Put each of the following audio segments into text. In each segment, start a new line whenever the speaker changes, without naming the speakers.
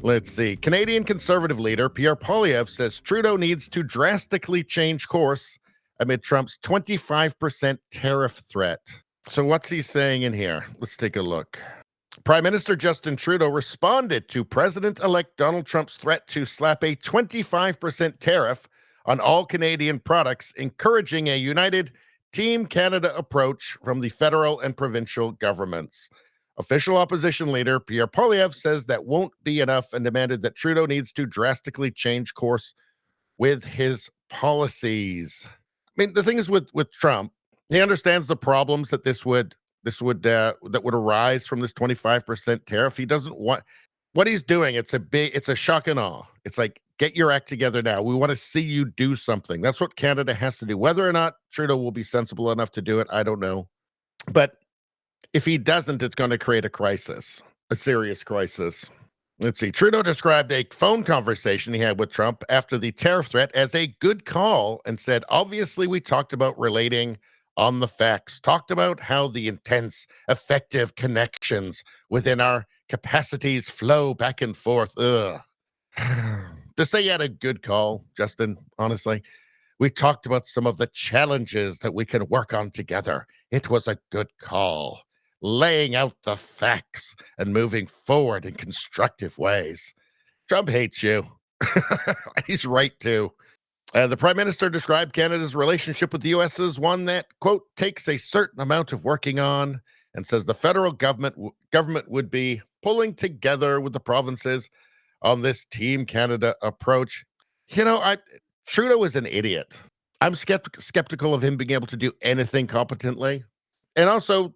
Let's see. Canadian Conservative leader Pierre Poilievre says Trudeau needs to drastically change course amid Trump's 25% tariff threat. So, what's he saying in here? Let's take a look. Prime Minister Justin Trudeau responded to President-elect Donald Trump's threat to slap a 25% tariff on all Canadian products, encouraging a united Team Canada approach from the federal and provincial governments. Official opposition leader Pierre Poilievre says that won't be enough and demanded that Trudeau needs to drastically change course with his policies. I mean, the thing is with Trump, he understands the problems that that would arise from this 25% tariff. He doesn't want what he's doing. It's a shock and awe. It's like, get your act together now. We want to see you do something. That's what Canada has to do. Whether or not Trudeau will be sensible enough to do it, I don't know. But if he doesn't, it's going to create a crisis, a serious crisis. Let's see. Trudeau described a phone conversation he had with Trump after the tariff threat as a good call and said, obviously, we talked about relating on the facts, talked about how the intense, effective connections within our capacities flow back and forth. Ugh. To say you had a good call, Justin, honestly, we talked about some of the challenges that we can work on together. It was a good call, laying out the facts and moving forward in constructive ways. Trump hates you. He's right to. The Prime Minister described Canada's relationship with the U.S. as one that, quote, takes a certain amount of working on, and says the federal government would be pulling together with the provinces on this Team Canada approach. You know, Trudeau is an idiot. I'm skeptical of him being able to do anything competently, and also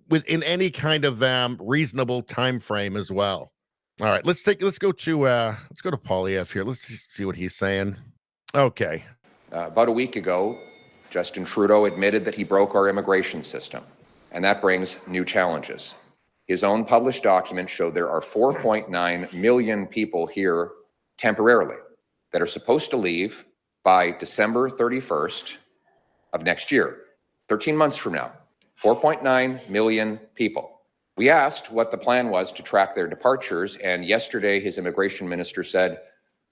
within any kind of reasonable time frame as well. All right, let's go to Poilievre here. Let's see what he's saying. Okay.
About a week ago, Justin Trudeau admitted that he broke our immigration system, and that brings new challenges. His own published documents show there are 4.9 million people here temporarily that are supposed to leave by December 31st of next year, 13 months from now. 4.9 million people. We asked what the plan was to track their departures, and yesterday his immigration minister said,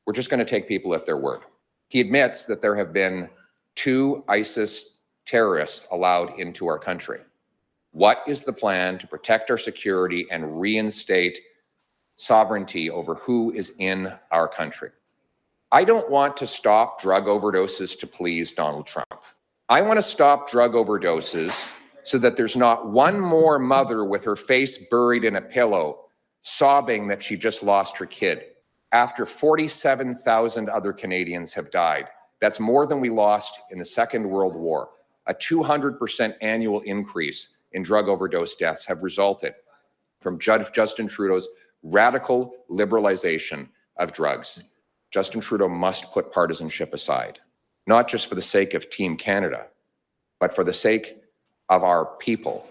we're just going to take people at their word. He admits that there have been 2 ISIS terrorists allowed into our country. What is the plan to protect our security and reinstate sovereignty over who is in our country? I don't want to stop drug overdoses to please Donald Trump. I want to stop drug overdoses so that there's not one more mother with her face buried in a pillow sobbing that she just lost her kid after 47,000 other Canadians have died. That's more than we lost in the Second World War. A 200% annual increase in drug overdose deaths have resulted from Justin Trudeau's radical liberalization of drugs. Justin Trudeau must put partisanship aside, not just for the sake of Team Canada, but for the sake of our people,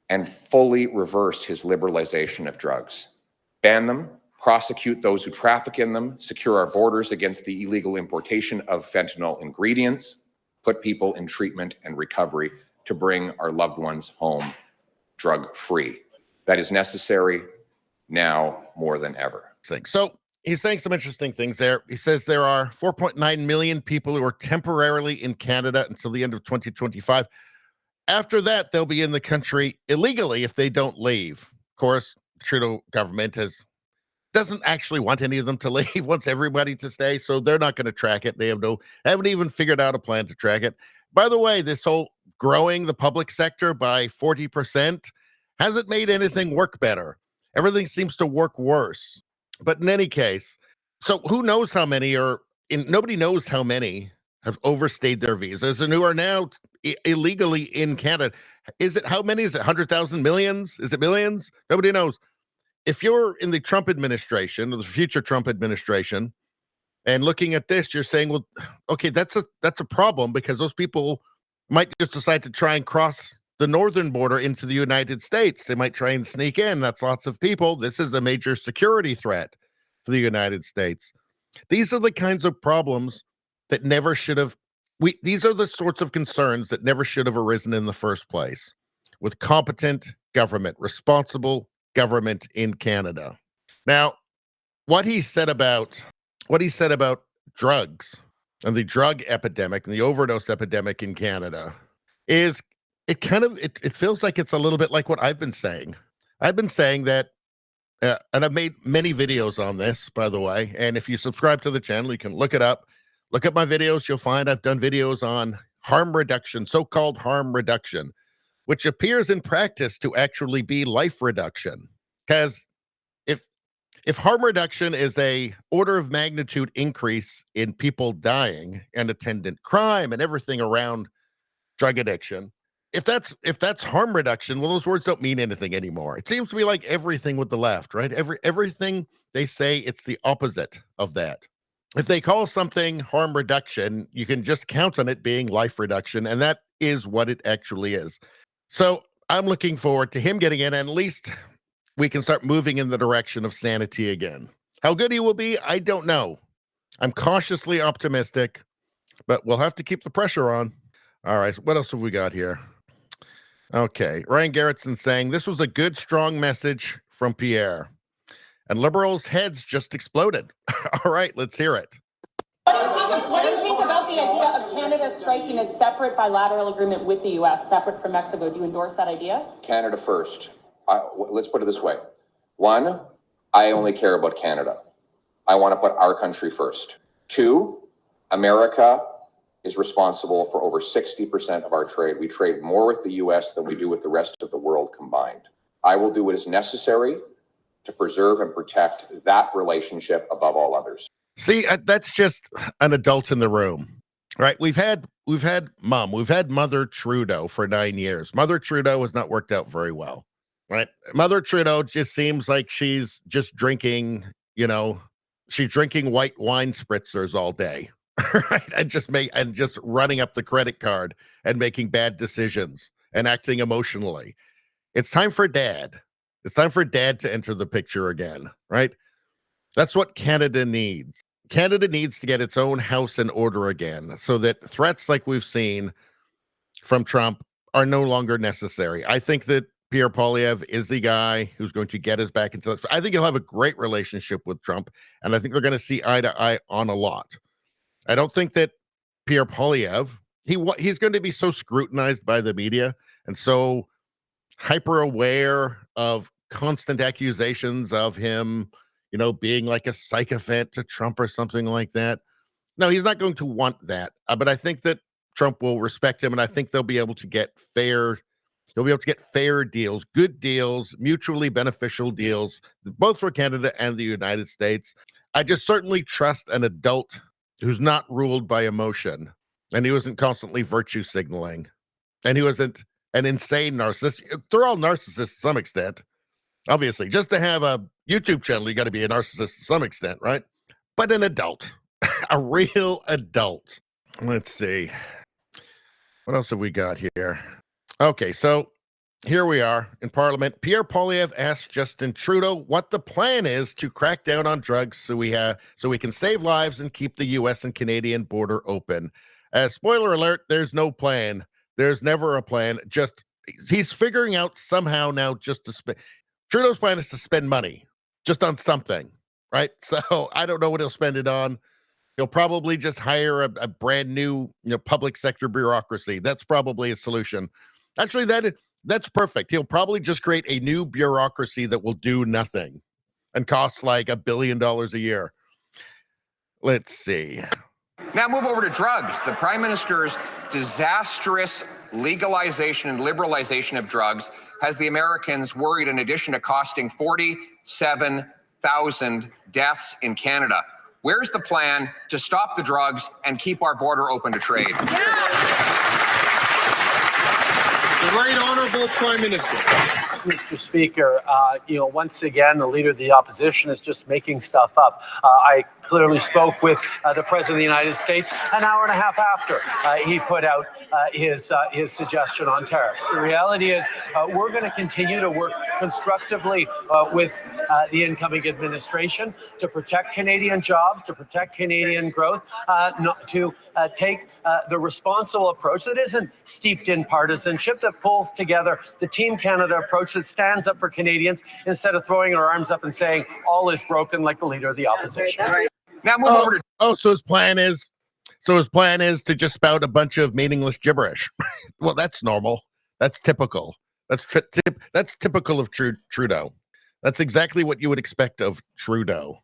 and fully reverse his liberalization of drugs. Ban them, prosecute those who traffic in them, secure our borders against the illegal importation of fentanyl ingredients, put people in treatment and recovery to bring our loved ones home drug-free. That is necessary now more than ever.
So he's saying some interesting things there. He says there are 4.9 million people who are temporarily in Canada until the end of 2025. After that, they'll be in the country illegally if they don't leave. Of course, the Trudeau government doesn't actually want any of them to leave, wants everybody to stay, so they're not going to track it. They haven't even figured out a plan to track it. By the way, this whole growing the public sector by 40% hasn't made anything work better. Everything seems to work worse. But in any case, so who knows how many nobody knows how many have overstayed their visas and who are now illegally in Canada. How many is it? 100,000, millions? Is it millions? Nobody knows. If you're in the Trump administration or the future Trump administration and looking at this, you're saying, well, okay, that's a problem because those people might just decide to try and cross the northern border into the United States. They might try and sneak in. That's lots of people. This is a major security threat for the United States. These are the kinds of problems that never should have. These are the sorts of concerns that never should have arisen in the first place with competent government, responsible government in Canada. Now, what he said about drugs and the drug epidemic and the overdose epidemic in Canada is it feels like it's a little bit like what I've been saying. I've been saying that, and I've made many videos on this, by the way. And if you subscribe to the channel, you can look it up. Look at my videos. You'll find I've done videos on harm reduction, so-called harm reduction, which appears in practice to actually be life reduction. Because if harm reduction is a order of magnitude increase in people dying and attendant crime and everything around drug addiction, if that's harm reduction, well, those words don't mean anything anymore. It seems to be like everything with the left, right? Everything they say, it's the opposite of that. If they call something harm reduction, you can just count on it being life reduction, and that is what it actually is. So I'm looking forward to him getting in, and at least we can start moving in the direction of sanity again. How good he will be, I don't know. I'm cautiously optimistic, but we'll have to keep the pressure on. All right, so what else have we got here? Okay, Ryan Garrettson saying, this was a good, strong message from Pierre. And liberals' heads just exploded. All right, let's hear it.
What do you think about the idea of Canada striking a separate bilateral agreement with the U.S., separate from Mexico? Do you endorse that idea?
Canada first. Let's put it this way. One, I only care about Canada. I want to put our country first. Two, America is responsible for over 60% of our trade. We trade more with the U.S. than we do with the rest of the world combined. I will do what is necessary to preserve and protect that relationship above all others.
See, that's just an adult in the room, right? We've had Mother Trudeau for 9 years. Mother Trudeau has not worked out very well. Right. Mother Trudeau just seems like she's just drinking, she's drinking white wine spritzers all day. Right. And just running up the credit card and making bad decisions and acting emotionally. It's time for dad. It's time for dad to enter the picture again. Right. That's what Canada needs. Canada needs to get its own house in order again so that threats like we've seen from Trump are no longer necessary. I think that Pierre Poilievre is the guy who's going to get us back into this. I think he'll have a great relationship with Trump, and I think they're going to see eye to eye on a lot. I don't think that Pierre Poilievre, he's going to be so scrutinized by the media and so hyper aware of constant accusations of him, being like a sycophant to Trump or something like that. No, he's not going to want that. But I think that Trump will respect him, and I think they'll be able to get fair. He'll be able to get fair deals, good deals, mutually beneficial deals, both for Canada and the United States. I just certainly trust an adult who's not ruled by emotion, and he wasn't constantly virtue signaling, and he wasn't an insane narcissist. They're all narcissists to some extent. Obviously, just to have a YouTube channel, you got to be a narcissist to some extent, right? But an adult, a real adult. Let's see. What else have we got here? Okay, so here we are in Parliament. Pierre Poilievre asked Justin Trudeau what the plan is to crack down on drugs so we can save lives and keep the U.S. and Canadian border open. Spoiler alert, there's no plan. There's never a plan. Just he's figuring out somehow now just to spend. Trudeau's plan is to spend money just on something, right? So I don't know what he'll spend it on. He'll probably just hire a brand new public sector bureaucracy. That's probably a solution. Actually, that's perfect. He'll probably just create a new bureaucracy that will do nothing and costs like $1 billion a year. Let's see.
Now move over to drugs. The Prime Minister's disastrous legalization and liberalization of drugs has the Americans worried, in addition to costing 47,000 deaths in Canada. Where's the plan to stop the drugs and keep our border open to trade?
The Right Honourable Prime Minister.
Mr. Speaker, once again, the Leader of the Opposition is just making stuff up. I clearly spoke with the President of the United States an hour and a half after he put out his suggestion on tariffs. The reality is we're going to continue to work constructively with the incoming administration to protect Canadian jobs, to protect Canadian growth, to take the responsible approach that isn't steeped in partisanship, that pulls together the Team Canada approach that stands up for Canadians instead of throwing our arms up and saying all is broken like the leader of the opposition.
Now move over to
So his plan is to just spout a bunch of meaningless gibberish. Well, that's normal. That's typical. That's typical of Trudeau. That's exactly what you would expect of Trudeau.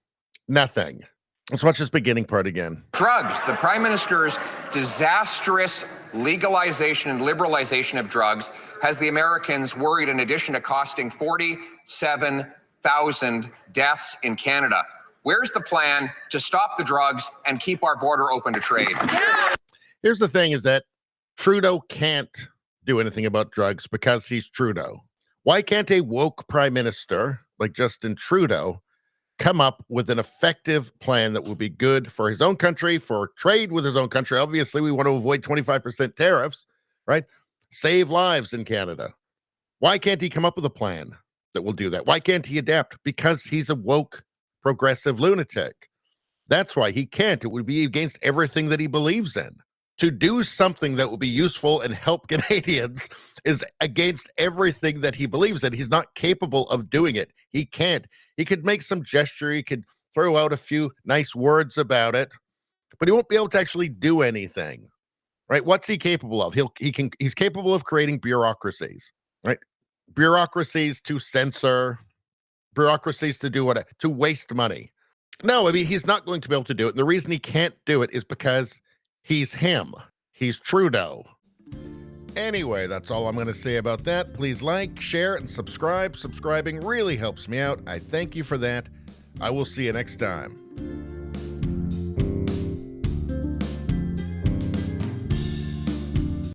Nothing. Let's watch this beginning part again.
drugs. The Prime Minister's disastrous legalization and liberalization of drugs has the Americans worried, in addition to costing 47,000 deaths in Canada. Where's the plan to stop the drugs and keep our border open to trade?
Here's the thing is that Trudeau can't do anything about drugs because he's Trudeau. Why can't a woke prime minister like Justin Trudeau come up with an effective plan that will be good for his own country, for trade with his own country? Obviously, we want to avoid 25% tariffs, right? Save lives in Canada. Why can't he come up with a plan that will do that? Why can't he adapt? Because he's a woke, progressive lunatic. That's why he can't. It would be against everything that he believes in. To do something that will be useful and help Canadians is against everything that he believes in. He's not capable of doing it. He can't. He could make some gesture. He could throw out a few nice words about it, but he won't be able to actually do anything, right? What's he capable of? He's capable of creating bureaucracies, right? Bureaucracies to censor, bureaucracies to do what? To waste money. No, I mean, he's not going to be able to do it. And the reason he can't do it is because he's him. He's Trudeau. Anyway, that's all I'm going to say about that. Please like, share, and subscribe. Subscribing really helps me out. I thank you for that. I will see you next time.